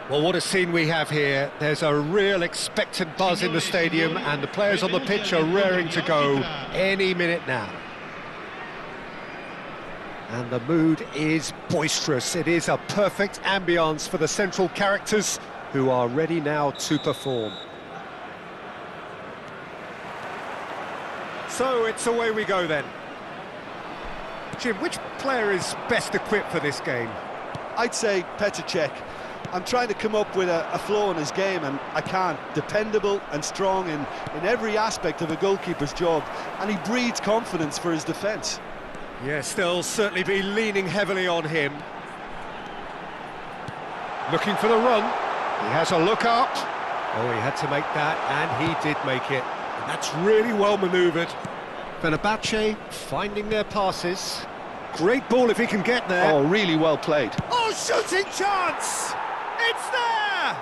Well, what a scene we have here. There's a real expectant buzz in the stadium, and the players on the pitch are raring to go any minute now. And the mood is boisterous. It is a perfect ambience for the central characters who are ready now to perform. So it's away we go then. Jim, which player is best equipped for this game? I'd say Petr Cech. I'm trying to come up with a flaw in his game, and I can't. Dependable and strong in every aspect of a goalkeeper's job, and he breeds confidence for his defence. Yes, they'll certainly be leaning heavily on him. Looking for the run. He has a look up. Oh, he had to make that, and he did make it. And that's really well manoeuvred. Fenerbahce finding their passes. Great ball if he can get there. Oh, really well played. Oh, shooting chance! It's there!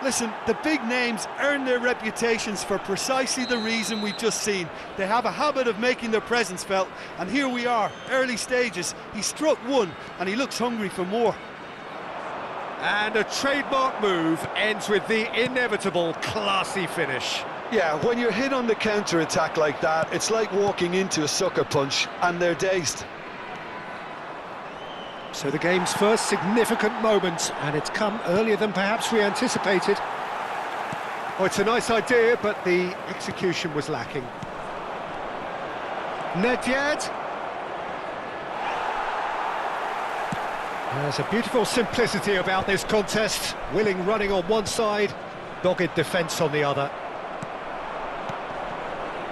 Listen, the big names earn their reputations for precisely the reason we've just seen. They have a habit of making their presence felt, and here we are, early stages. He struck one, and he looks hungry for more. And a trademark move ends with the inevitable classy finish. Yeah, when you're hit on the counter-attack like that, it's like walking into a sucker punch, and they're dazed. So the game's first significant moment, and it's come earlier than perhaps we anticipated. Oh, it's a nice idea, but the execution was lacking. Nedved. There's a beautiful simplicity about this contest. Willing running on one side, dogged defence on the other.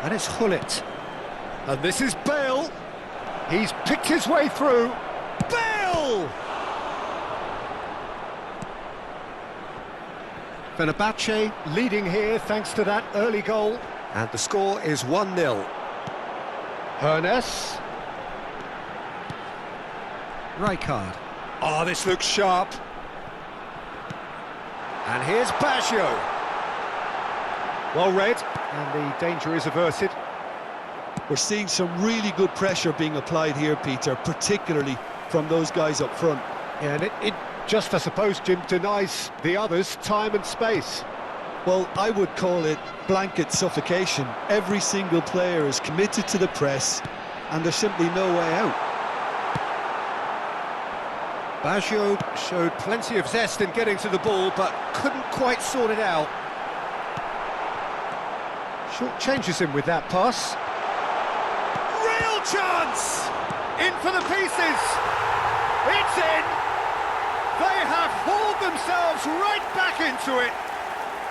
And it's Hullet. And this is Bale. He's picked his way through. Bale! Fenerbahce leading here thanks to that early goal. And the score is 1-0. Hernes. Rijkaard. Oh, this looks sharp. And here's Baggio. Well read, and the danger is averted. We're seeing some really good pressure being applied here, Peter, particularly from those guys up front. Yeah, and it just, I suppose, Jim, denies the others time and space. Well, I would call it blanket suffocation. Every single player is committed to the press, and there's simply no way out. Baggio showed plenty of zest in getting to the ball, but couldn't quite sort it out. Short changes him with that pass. Real chance! In for the pieces! It's in! They have hauled themselves right back into it!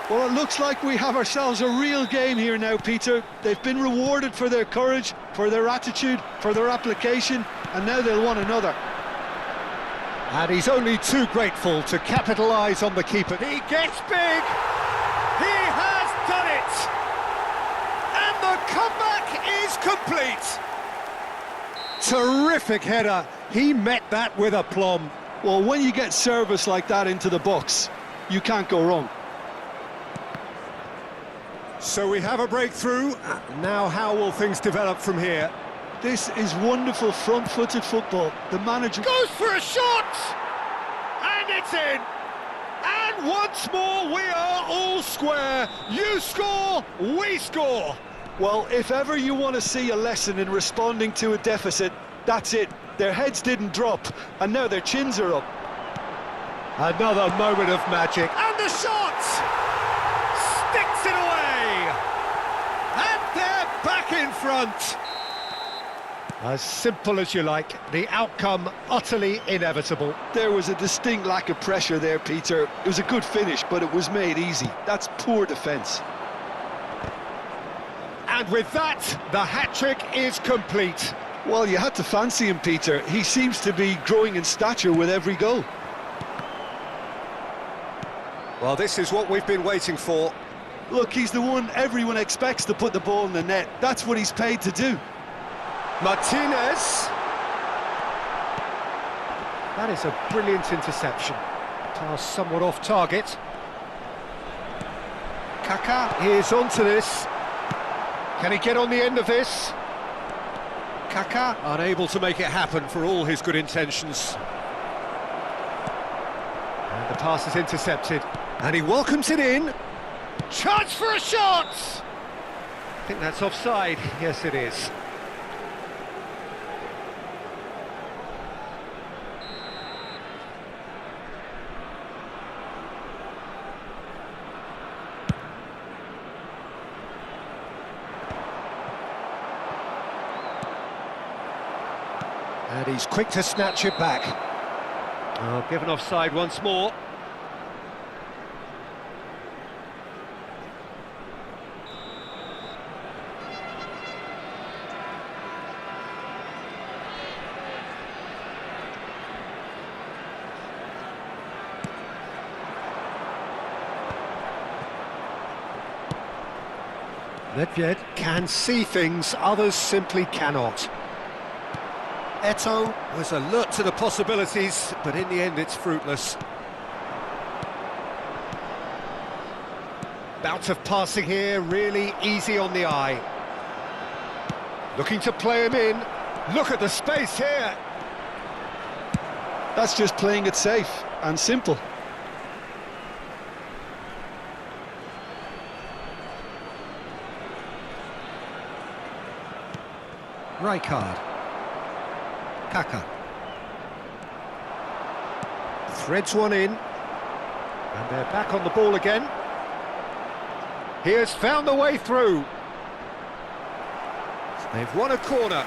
Well, it looks like we have ourselves a real game here now, Peter. They've been rewarded for their courage, for their attitude, for their application, and now they'll want another. And he's only too grateful to capitalise on the keeper. He gets big! He has done it! And the comeback is complete! Terrific header. He met that with aplomb. Well, when you get service like that into the box, you can't go wrong. So we have a breakthrough. Now how will things develop from here? This is wonderful front-footed football. The manager goes for a shot! And it's in! And once more we are all square. You score, we score! Well, if ever you want to see a lesson in responding to a deficit, that's it. Their heads didn't drop, and now their chins are up. Another moment of magic. And the shot! Sticks it away! And they're back in front! As simple as you like, the outcome utterly inevitable. There was a distinct lack of pressure there, Peter. It was a good finish, but it was made easy. That's poor defence. And with that, the hat-trick is complete. Well, you had to fancy him, Peter. He seems to be growing in stature with every goal. Well, this is what we've been waiting for. Look, he's the one everyone expects to put the ball in the net. That's what he's paid to do. Martinez. That is a brilliant interception. Pass somewhat off target. Kaká is onto this. Can he get on the end of this? Kaká unable to make it happen for all his good intentions. And the pass is intercepted. And he welcomes it in. Chance for a shot! I think that's offside. Yes, it is. And he's quick to snatch it back. Oh, given offside once more. Nedved can see things others simply cannot. Eto'o was alert to the possibilities, but in the end it's fruitless. Bout of passing here, really easy on the eye. Looking to play him in. Look at the space here. That's just playing it safe and simple. Rijkaard. Kaka. Threads one in. And they're back on the ball again. He has found the way through. They've won a corner.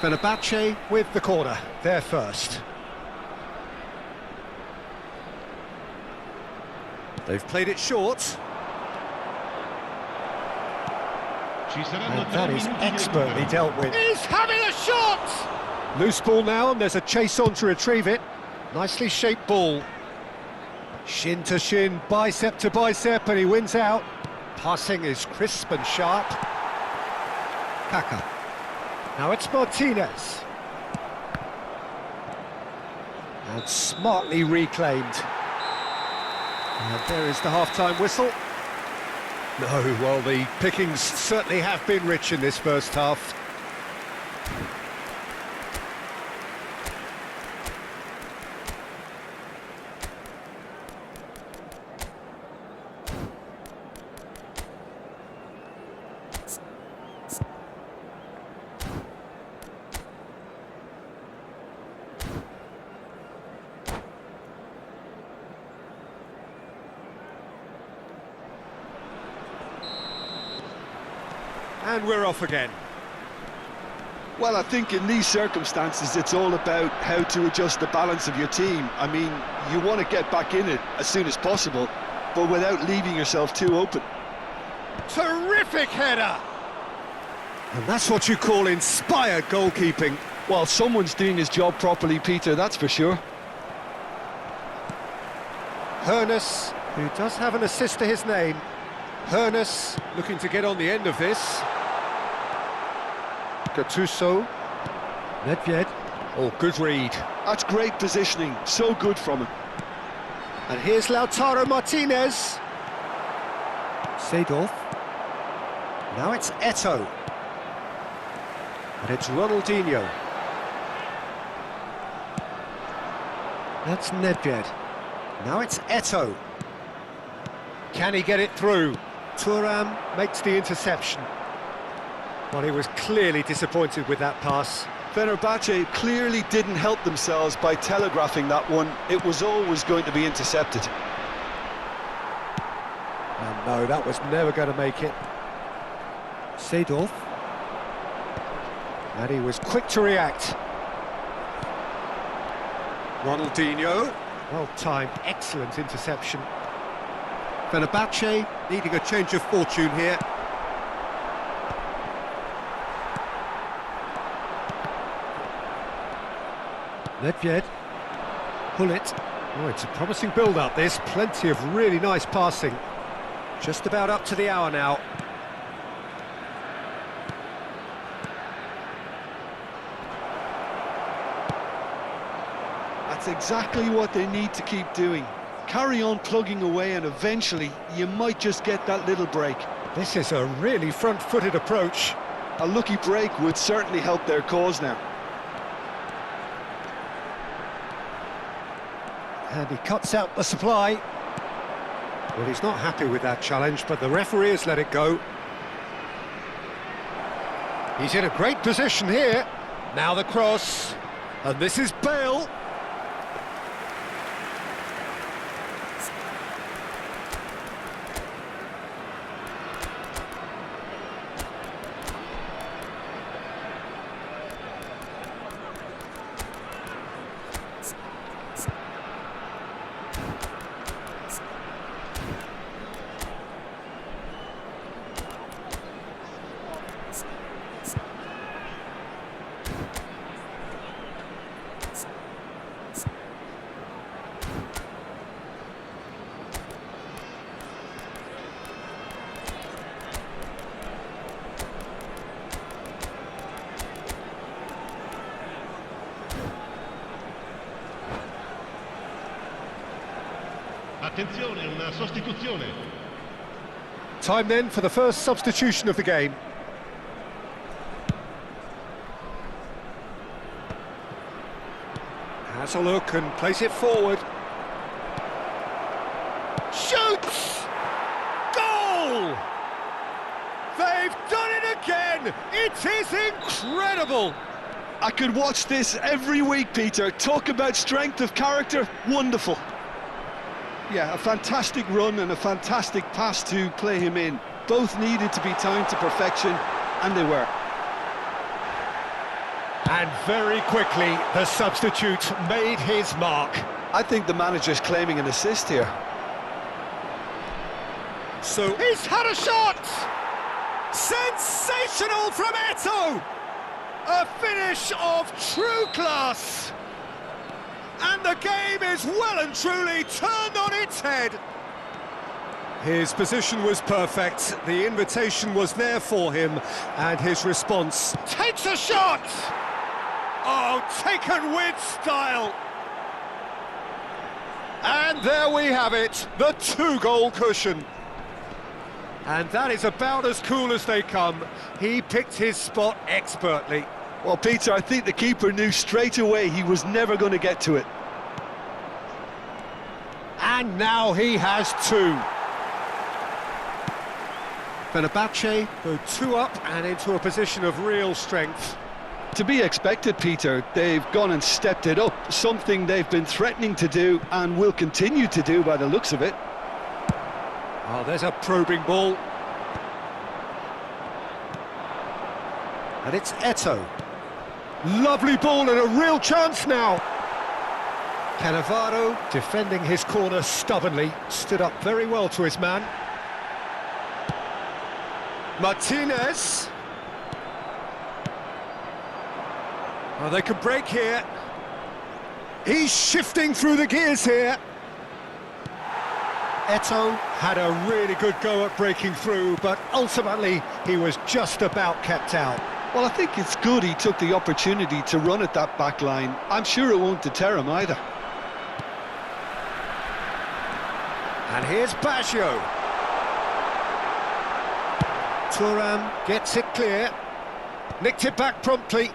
Fenerbahce with the corner. They're first. They've played it short. And that is expertly dealt with. He's having a shot! Loose ball now, and there's a chase on to retrieve it. Nicely shaped ball. Shin to shin, bicep to bicep, and he wins out. Passing is crisp and sharp. Kaka. Now it's Martinez. And smartly reclaimed. And there is the half-time whistle. No, well, the pickings certainly have been rich in this first half. And we're off again. Well, I think in these circumstances it's all about how to adjust the balance of your team. I mean, you want to get back in it as soon as possible, but without leaving yourself too open. Terrific header! And that's what you call inspired goalkeeping. Well, someone's doing his job properly, Peter, that's for sure. Hoeneß, who does have an assist to his name. Hoeneß looking to get on the end of this. Gattuso. Nedved. Oh, good read. That's great positioning, so good from him. And here's Lautaro Martinez. Seedorf. Now it's Eto'o. And it's Ronaldinho. That's Nedved. Now it's Eto'o. Can he get it through? Thuram makes the interception. Well, he was clearly disappointed with that pass. Fenerbahce clearly didn't help themselves by telegraphing that one. It was always going to be intercepted. And no, that was never going to make it. Seedorf. And he was quick to react. Ronaldinho. Well timed, excellent interception. Fenerbahce needing a change of fortune here. Nedved. Hullet. Oh, it's a promising build-up, this. Plenty of really nice passing. Just about up to the hour now. That's exactly what they need to keep doing. Carry on plugging away and eventually you might just get that little break. This is a really front-footed approach. A lucky break would certainly help their cause now. And he cuts out the supply. Well, he's not happy with that challenge, but the referee has let it go. He's in a great position here. Now the cross. And this is Bale. Attenzione, una sostituzione. Time then for the first substitution of the game. Has a look and plays it forward. Shoots! Goal! They've done it again! It is incredible! I could watch this every week, Peter. Talk about strength of character, wonderful. Yeah, a fantastic run and a fantastic pass to play him in. Both needed to be timed to perfection, and they were. And very quickly, the substitute made his mark. I think the manager's claiming an assist here. So he's had a shot! Sensational from Eto'o! A finish of true class! And the game is well and truly turned on its head. His position was perfect, the invitation was there for him, and his response takes a shot! Oh, taken with style! And there we have it, the two-goal cushion. And that is about as cool as they come. He picked his spot expertly. Well, Peter, I think the keeper knew straight away he was never going to get to it. And now he has two. Fenerbahce go two up and into a position of real strength. To be expected, Peter. They've gone and stepped it up, something they've been threatening to do and will continue to do by the looks of it. Oh, there's a probing ball. And it's Eto'o. Lovely ball and a real chance now. Cannavaro, defending his corner stubbornly, stood up very well to his man. Martinez. Oh, they could break here. He's shifting through the gears here. Eto'o had a really good go at breaking through, but ultimately he was just about kept out. Well, I think it's good he took the opportunity to run at that back line. I'm sure it won't deter him either. And here's Baggio. Thuram gets it clear. Nicked it back promptly.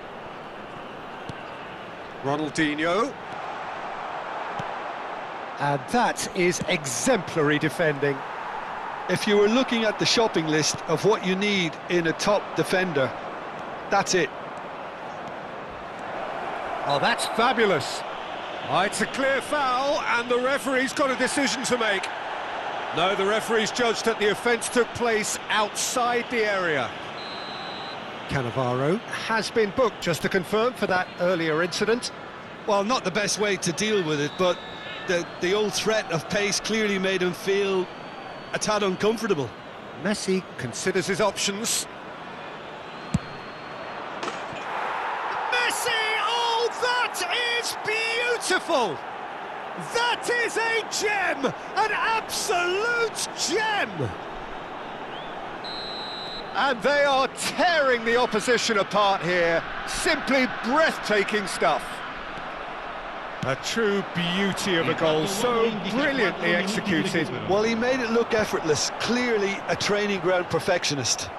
Ronaldinho. And that is exemplary defending. If you were looking at the shopping list of what you need in a top defender, that's it. Oh, that's fabulous. Oh, it's a clear foul, and the referee's got a decision to make. No, the referee's judged that the offence took place outside the area. Cannavaro has been booked, just to confirm, for that earlier incident. Well, not the best way to deal with it, but the old threat of pace clearly made him feel a tad uncomfortable. Messi considers his options. Messi! Oh, that is beautiful! That is a gem! An absolute gem! And they are tearing the opposition apart here. Simply breathtaking stuff. A true beauty of a goal, so brilliantly executed. Well, he made it look effortless. Clearly a training ground perfectionist.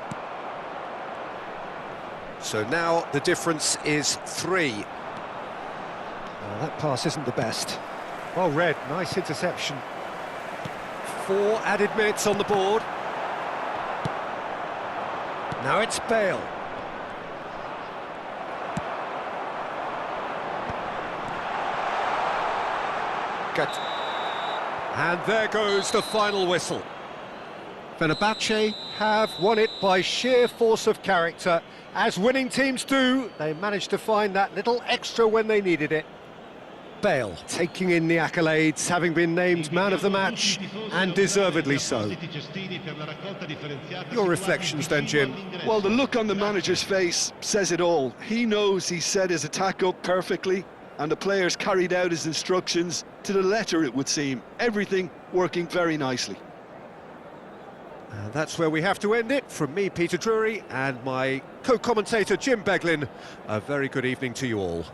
So now the difference is 3. That pass isn't the best. Well read, nice interception. 4 added minutes on the board. Now it's Bale. Good. And there goes the final whistle. Fenerbahce have won it by sheer force of character. As winning teams do, they managed to find that little extra when they needed it. Bale taking in the accolades, having been named man of the match, and deservedly so. Your reflections then, Jim? Well, the look on the manager's face says it all. He knows he set his attack up perfectly, and the players carried out his instructions to the letter, it would seem. Everything working very nicely. And that's where we have to end it. From me, Peter Drury, and my co-commentator, Jim Beglin. A very good evening to you all.